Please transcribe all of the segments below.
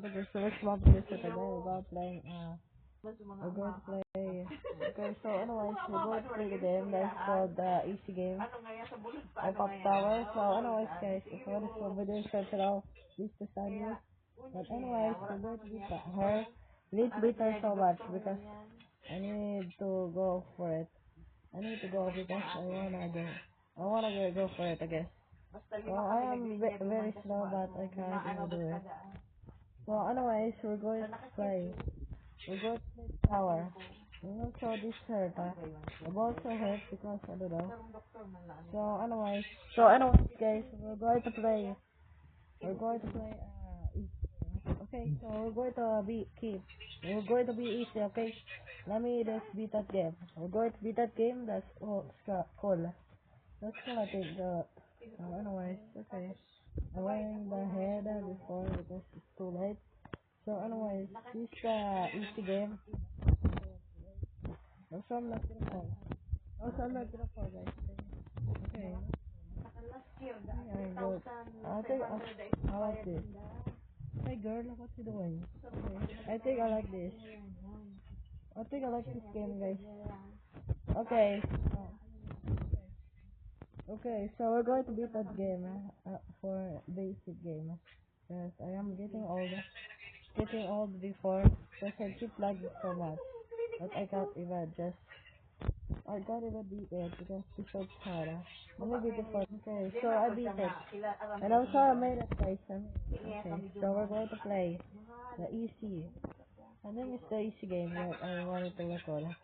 Okay, so let's move this to today about playing we're going to play okay, so anyways we're going to play the game that's called the easy game of Pop Tower. So anyways guys, if you want to see video starts at all, please to sign you. But anyways, we're going to beat her. We need to beat her so much because I need to go for it. I need to go because I wanna go for it, I guess. So I am very slow but I can't even do it. So anyways, we're going to play. We're going to play tower. I'm not sure this hurt. I'm also hurt because I don't know. So anyways, guys, we're going to play. We're going to play. Okay, so we're going to be keep. We're going to be easy. Okay, let me just beat that game. We're going to beat that game. That's cool. That's cool. I think. Anyways, okay. I'm wearing the head before because it's too late. So anyways, this easy game. Also I'm not gonna fall. Also I'm not gonna fall guys. Okay. Yeah, good. I think I like this. Hey girl, what you doing? Okay. I think I like this. I think I like this game guys. Okay. Okay, so we're going to beat that game for basic game. Yes, I am getting old before because I keep lagging so much. But I can't even just I got it beat it because it's so harder. Let me beat it for okay, so I beat it. And also I made a station. Okay, so we're going to play the easy. I think it's the easy game that I wanted to record. I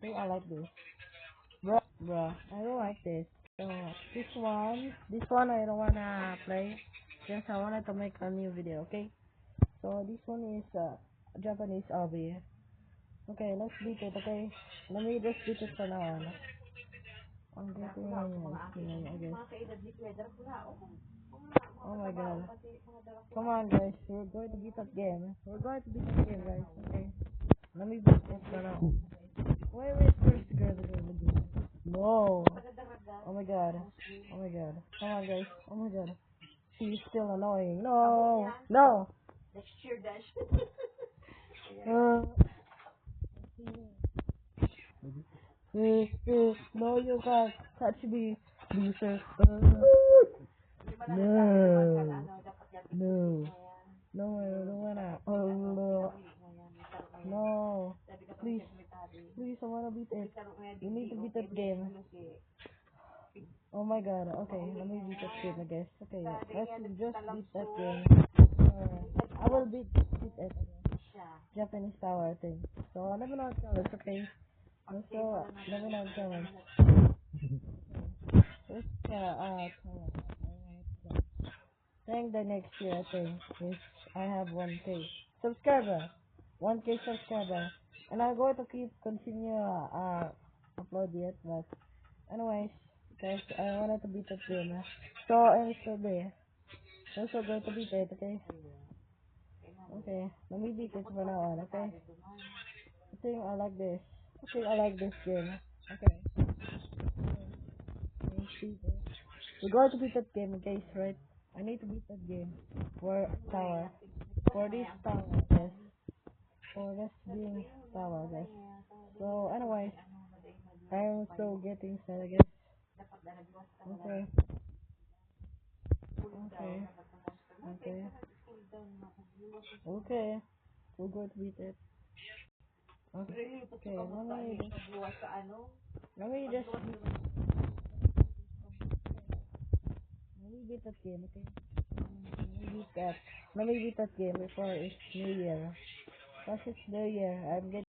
think I like this. Bruh, I don't like this. So this one I don't wanna play. Just I wanted to make a new video, okay? So this one is Japanese hobby. Okay, let's beat it, okay? Let me just beat it for now on. I'm getting I guess. Oh my god. Come on guys, we're going to beat that game. We're going to beat that game guys, okay? Let me beat it for now. Wait, first girl. No. Oh my god. Oh my god. Come on guys. Oh my god. She's still annoying. No. No. Uh, no, you can't touch me. Loser. No. No. No, I don't wanna. Oh, no. No. Please. Please, I wanna beat it. You need to beat that game. Oh my god. Okay, let me beat that game, I guess. Okay, let's just beat that game. I will beat it. Japanese tower thing. So, let me know challenge, okay? Also, let me know challenge. First, challenge. Think the next year, I think, is I have 1K subscriber. 1K subscriber. And I'm going to keep continue upload it, but anyways, guys, I wanted to beat that game. So I'm still there. Also going to beat it, okay? Okay, let me beat it for now on, okay? I think I like this. I think I like this game. Okay. We're going to beat that game, guys, right? I need to beat that game for tower. For this tower, yes. For this being tower, guys. So, anyways, I'm still getting sad, I guess. Okay. Okay. Okay. Okay. We're going to beat it. Okay. Okay. Let me beat that game. Okay. Let me beat that. Let me beat that game before it's New Year. Because it's New Year. I'm getting